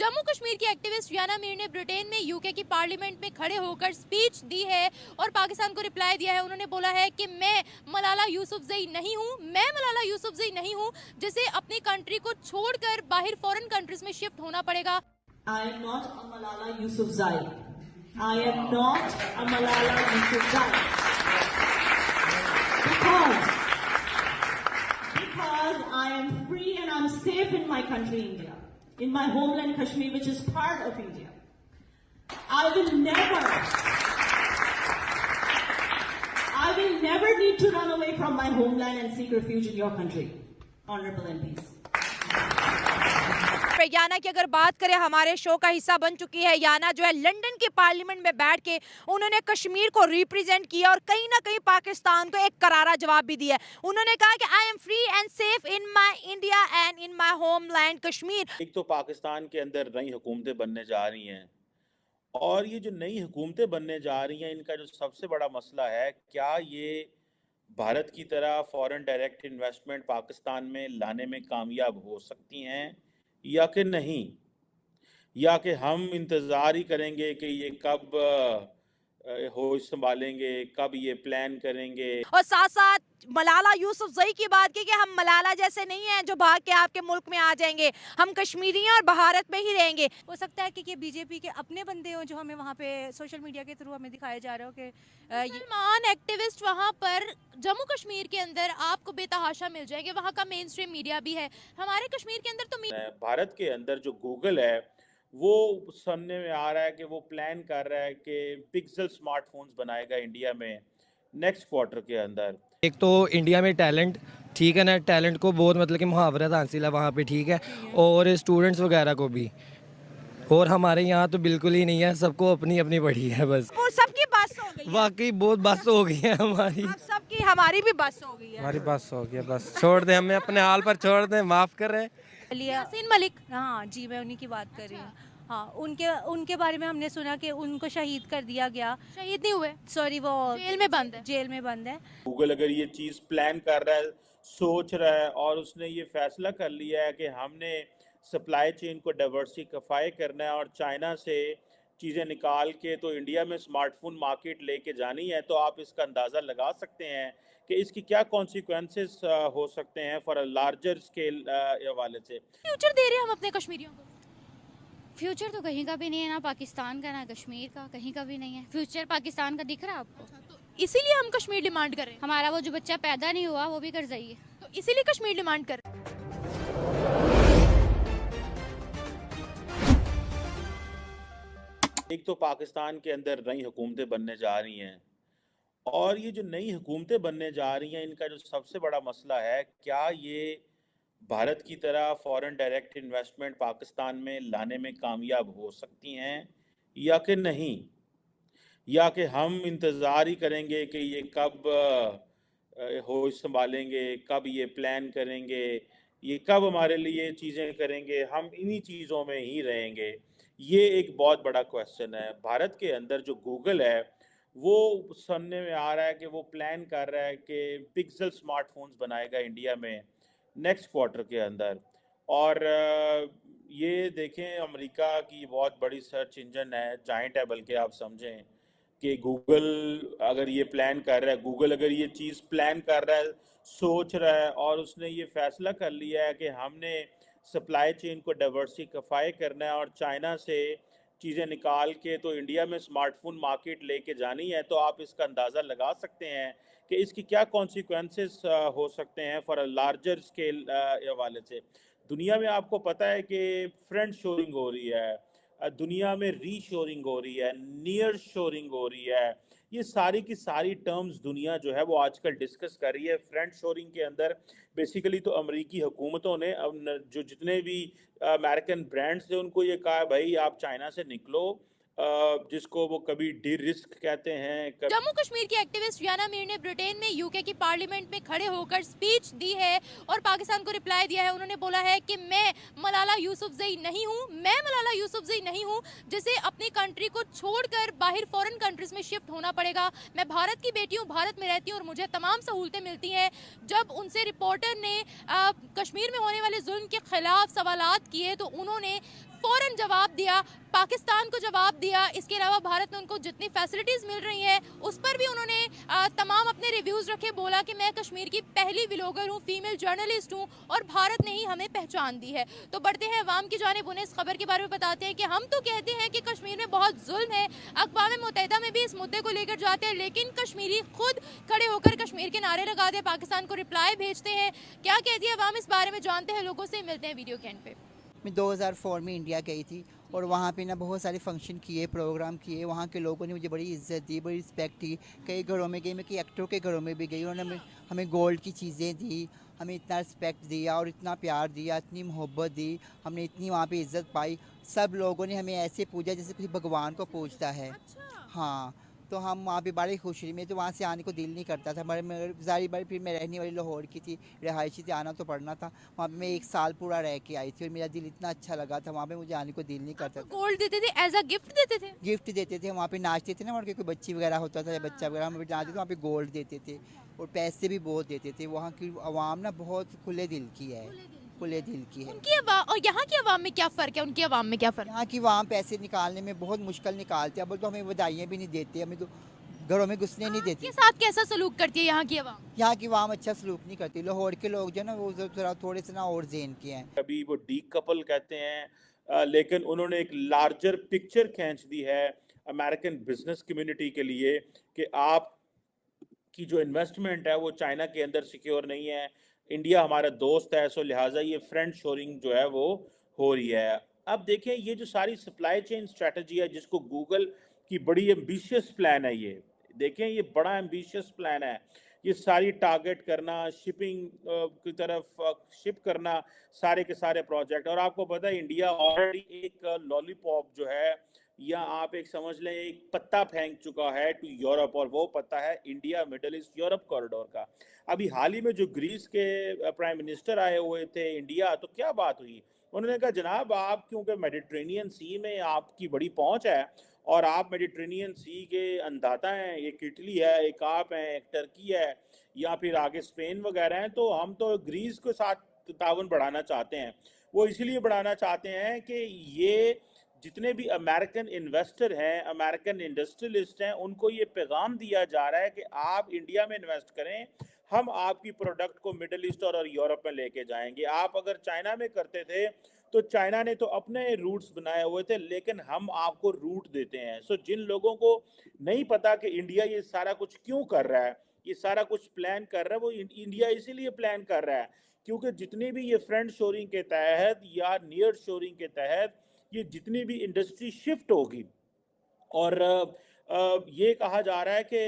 जम्मू कश्मीर की एक्टिविस्ट याना मीर ने ब्रिटेन में यूके की पार्लियामेंट में खड़े होकर स्पीच दी है और पाकिस्तान को रिप्लाई दिया है। उन्होंने बोला है कि मैं मलाला यूसुफजई नहीं हूँ, मैं मलाला यूसुफजई नहीं हूँ जिसे अपनी कंट्री को छोड़कर बाहर फॉरेन कंट्रीज में शिफ्ट होना पड़ेगा। I am not a Malala Yousafzai. I am not a Malala Yousafzai. Because I am free and I'm safe in my country, India, in my homeland Kashmir, which is part of India. I will never need to run away from my homeland and seek refuge in your country, honorable MPs. याना की अगर बात करें, हमारे show का हिस्सा बन चुकी है। याना जो है लंदन के पार्लियामेंट में बैठ के उन्होंने कश्मीर को रिप्रेजेंट किया और कहीं ना कहीं पाकिस्तान को एक करारा जवाब भी दिया। उन्होंने कहा कि I am free and safe in my India and in my homeland Kashmir. एक तो पाकिस्तान के अंदर नई हुकूमतें बनने जा रही हैं और ये जो नई हुकूमतें बनने जा रही हैं, इनका जो सबसे बड़ा मसला है, क्या ये भारत की तरह फॉरेन डायरेक्ट इन्वेस्टमेंट पाकिस्तान में लाने में कामयाब हो सकती हैं या कि नहीं, या कि हम इंतज़ार ही करेंगे कि ये कब होश संभालेंगे, कब ये प्लान करेंगे। और साथ साथ मलाला यूसुफजई की बात की कि हम मलाला जैसे नहीं हैं जो भाग के आपके मुल्क में आ जाएंगे, हम कश्मीरी हैं और भारत में ही रहेंगे। हो सकता है कि ये बीजेपी के अपने बंदे हो जो हमें वहाँ पे सोशल मीडिया के थ्रू हमें दिखाया जा रहा हो कि मुसलमान एक्टिविस्ट वहाँ पर जम्मू कश्मीर के अंदर आपको बेतहाशा मिल जाएंगे। वहाँ का मेन स्ट्रीम मीडिया भी है। हमारे कश्मीर के अंदर तो भारत के अंदर जो गूगल है वो सुनने में आ रहा है कि वो प्लान कर रहा है कि पिक्सल स्मार्टफोन्स बनाएगा इंडिया में नेक्स्ट क्वार्टर के अंदर। एक तो इंडिया में टैलेंट ठीक है ना, टैलेंट को बहुत मतलब कि मुहावरत हासिल है वहाँ पे, ठीक है, और स्टूडेंट्स वगैरह को भी, और हमारे यहाँ तो बिल्कुल ही नहीं है, सबको अपनी अपनी पड़ी है बस। वो सबकी बस हो गई है। वाकई बहुत बस हो गई है हमारी, सबकी हमारी भी बस हो गई है। हमारी बस हो गई है, बस छोड़ दें, हमें अपने हाल पर छोड़ दें, माफ़ करें। यासीन मलिक, हाँ जी, मैं उन्हीं की बात कर रही हूँ। हाँ, उनके बारे में हमने सुना कि उनको शहीद कर दिया गया। शहीद नहीं हुए, सॉरी, वो जेल में बंद है। जेल में बंद है। गूगल अगर ये चीज़ प्लान कर रहा है, सोच रहा है और उसने ये फैसला कर लिया है कि हमने सप्लाई चेन को डाइवर्सिफाई करना है और चाइना से चीज़ें निकाल के तो इंडिया में स्मार्टफोन मार्केट लेके जानी है, तो आप इसका अंदाज़ा लगा सकते हैं कि इसकी क्या कॉन्सिक्वेंसेस हो सकते हैं फॉर अ लार्जर स्केल हवाले से। फ्यूचर दे रहे हैं हम अपने कश्मीरियों को। फ्यूचर तो कहीं का भी नहीं है, ना पाकिस्तान का ना कश्मीर का, कहीं का भी नहीं है। फ्यूचर पाकिस्तान का दिख रहा है आपको? तो इसीलिए हम कश्मीर डिमांड कर रहे हैं। हमारा वो जो बच्चा पैदा नहीं हुआ वो भी कर जाइए, तो इसीलिए कश्मीर डिमांड कर रहे हैं। एक तो पाकिस्तान के अंदर नई हुकूमतें बनने जा रही हैं और ये जो नई हुकूमतें बनने जा रही हैं, इनका जो सबसे बड़ा मसला है, क्या ये भारत की तरह फॉरेन डायरेक्ट इन्वेस्टमेंट पाकिस्तान में लाने में कामयाब हो सकती हैं या कि नहीं, या कि हम इंतज़ार ही करेंगे कि ये कब होश संभालेंगे, कब ये प्लान करेंगे, ये कब हमारे लिए चीज़ें करेंगे, हम इन्हीं चीज़ों में ही रहेंगे। ये एक बहुत बड़ा क्वेश्चन है। भारत के अंदर जो गूगल है वो सुनने में आ रहा है कि वो प्लान कर रहा है कि पिक्सल स्मार्टफोन्स बनाएगा इंडिया में नेक्स्ट क्वार्टर के अंदर। और ये देखें, अमेरिका की बहुत बड़ी सर्च इंजन है, जाइंट है बल्कि आप समझें कि गूगल अगर ये प्लान कर रहा है, गूगल अगर ये चीज़ प्लान कर रहा है, सोच रहा है और उसने ये फैसला कर लिया है कि हमने सप्लाई चेन को डाइवर्सिफाई करना है और चाइना से चीज़ें निकाल के तो इंडिया में स्मार्टफोन मार्केट लेके जानी है, तो आप इसका अंदाज़ा लगा सकते हैं कि इसकी क्या कॉन्सिक्वेंसेस हो सकते हैं फॉर अ लार्जर स्केल हवाले से। दुनिया में आपको पता है कि फ्रेंड शोरिंग हो रही है, दुनिया में रीशोरिंग हो रही है, नियर शोरिंग हो रही है, ये सारी की सारी टर्म्स दुनिया जो है वो आजकल डिस्कस कर रही है। फ्रेंड शोरिंग के अंदर बेसिकली तो अमेरिकी हुकूमतों ने अब जो जितने भी अमेरिकन ब्रांड्स थे उनको ये कहा, भाई आप चाइना से निकलो, जिसको वो कभी डी रिस्क कहते हैं। जम्मू कश्मीर की एक्टिविस्ट याना मीर ने ब्रिटेन में यूके की पार्लियामेंट में खड़े होकर स्पीच दी है और पाकिस्तान को रिप्लाई दिया है। उन्होंने बोला है कि मैं मलाला यूसुफजई नहीं हूँ, मैं मलाला यूसुफजई नहीं हूँ जिसे अपनी कंट्री को छोड़कर बाहर फॉरेन कंट्रीज में शिफ्ट होना पड़ेगा। मैं भारत की बेटी हूँ, भारत में रहती हूँ और मुझे तमाम सहूलतें मिलती हैं। जब उनसे रिपोर्टर ने कश्मीर में होने वाले जुल्म के खिलाफ सवालात किए तो उन्होंने फौरन जवाब दिया, पाकिस्तान को जवाब दिया। इसके अलावा भारत में उनको जितनी फैसिलिटीज़ मिल रही हैं उस पर भी उन्होंने तमाम अपने रिव्यूज़ रखे। बोला कि मैं कश्मीर की पहली व्लॉगर हूँ, फीमेल जर्नलिस्ट हूँ और भारत ने ही हमें पहचान दी है। तो बढ़ते हैं अवाम की जानिब, उन्हें इस खबर के बारे में बताते हैं कि हम तो कहते हैं कि कश्मीर में बहुत जुल्म है, अक़वाम मुत्तहिदा में भी इस मुद्दे को लेकर जाते हैं, लेकिन कश्मीरी खुद खड़े होकर कश्मीर के नारे लगाते हैं, पाकिस्तान को रिप्लाई भेजते हैं। क्या कहती है अवाम इस बारे में, जानते हैं लोगों से, मिलते हैं वीडियो के एंड पे। मैं 2004 में इंडिया गई थी और वहाँ पे ना बहुत सारे फंक्शन किए, प्रोग्राम किए। वहाँ के लोगों ने मुझे बड़ी इज्जत दी, बड़ी रिस्पेक्ट दी। कई घरों में गई, मैं कई एक्टरों के घरों में भी गई, उन्होंने हमें गोल्ड की चीज़ें दी, हमें इतना रिस्पेक्ट दिया और इतना प्यार दिया, इतनी मोहब्बत दी, हमने इतनी वहाँ पे इज्जत पाई। सब लोगों ने हमें ऐसे पूजा जैसे किसी भगवान को पूजता है। हाँ, तो हम वहाँ पे बड़ी खुश रही। मैं तो वहाँ से आने को दिल नहीं करता था, मगर ज़ाहिर बार फिर मैं रहने वाली लाहौर की थी, रिहायशी थी, आना तो पड़ना था। वहाँ पे मैं 1 साल पूरा रह के आई थी और मेरा दिल इतना अच्छा लगा था, वहाँ पे मुझे आने को दिल नहीं करता था। गोल्ड देते थे, एज अ गिफ्ट देते थे? गिफ्ट देते थे, वहाँ पे नाचते थे ना, वहाँ के कोई बच्ची वगैरह होता था या बच्चा वगैरह, हम नाचते थे, वहाँ पे गोल्ड देते थे और पैसे भी बहुत देते थे। वहाँ की आवाम ना बहुत खुले दिल की है, खुले दिल की है। उनकी आवाम और यहाँ की आवाम में क्या फ़र्क है? उनकी आवाम में क्या फ़र्क है? यहाँ की आवाम पैसे निकालने में बहुत मुश्किल निकालते हैं। अब तो हमें बधाइयाँ भी नहीं देते, हमें तो घरों में घुसने नहीं देती। के साथ कैसा सलूक करती है यहाँ की आवाम? यहाँ की आवाम अच्छा सलूक नहीं करती। लाहौर के लोग जो ना वो थोड़े से ना और ज़ेन के हैं। अभी वो डी कपल कहते हैं, लेकिन उन्होंने एक लार्जर पिक्चर खींच दी है अमेरिकन बिजनेस कम्युनिटी के लिए कि आप की जो इन्वेस्टमेंट है वो चाइना के अंदर सिक्योर नहीं है, इंडिया हमारा दोस्त है, सो लिहाजा ये फ्रेंड शोरिंग जो है वो हो रही है। अब देखें ये जो सारी सप्लाई चेन स्ट्रेटजी है जिसको गूगल की बड़ी एम्बिशियस प्लान है, ये देखें ये बड़ा एम्बिशियस प्लान है, ये सारी टारगेट करना, शिपिंग की तरफ शिप करना, सारे के सारे प्रोजेक्ट। और आपको पता है इंडिया ऑलरेडी एक लॉलीपॉप जो है या आप एक समझ लें एक पत्ता फेंक चुका है टू यूरोप, और वो पत्ता है India middle east Europe corridor का। अभी हाल ही में जो ग्रीस के प्राइम मिनिस्टर आए हुए थे इंडिया, तो क्या बात हुई, उन्होंने कहा जनाब आप क्योंकि मेडिटेरेनियन सी में आपकी बड़ी पहुंच है और आप मेडिटेरेनियन सी के अन्नदाता हैं, एक इटली है, एक आप हैं, एक टर्की है या फिर आगे स्पेन वगैरह हैं, तो हम तो ग्रीस के साथ ताउन बढ़ाना चाहते हैं। वो इसलिए बढ़ाना चाहते हैं कि ये जितने भी अमेरिकन इन्वेस्टर हैं, अमेरिकन इंडस्ट्रियलिस्ट हैं, उनको ये पैगाम दिया जा रहा है कि आप इंडिया में इन्वेस्ट करें, हम आपकी प्रोडक्ट को मिडल ईस्ट और यूरोप में लेके जाएंगे। आप अगर चाइना में करते थे तो चाइना ने तो अपने रूट्स बनाए हुए थे, लेकिन हम आपको रूट देते हैं। सो जिन लोगों को नहीं पता कि इंडिया ये सारा कुछ क्यों कर रहा है, ये सारा कुछ प्लान कर रहा है, वो इंडिया इसीलिए प्लान कर रहा है क्योंकि जितनी भी ये फ्रेंड शोरिंग के तहत या नियर शोरिंग के तहत ये जितनी भी इंडस्ट्री शिफ्ट होगी, और ये कहा जा रहा है कि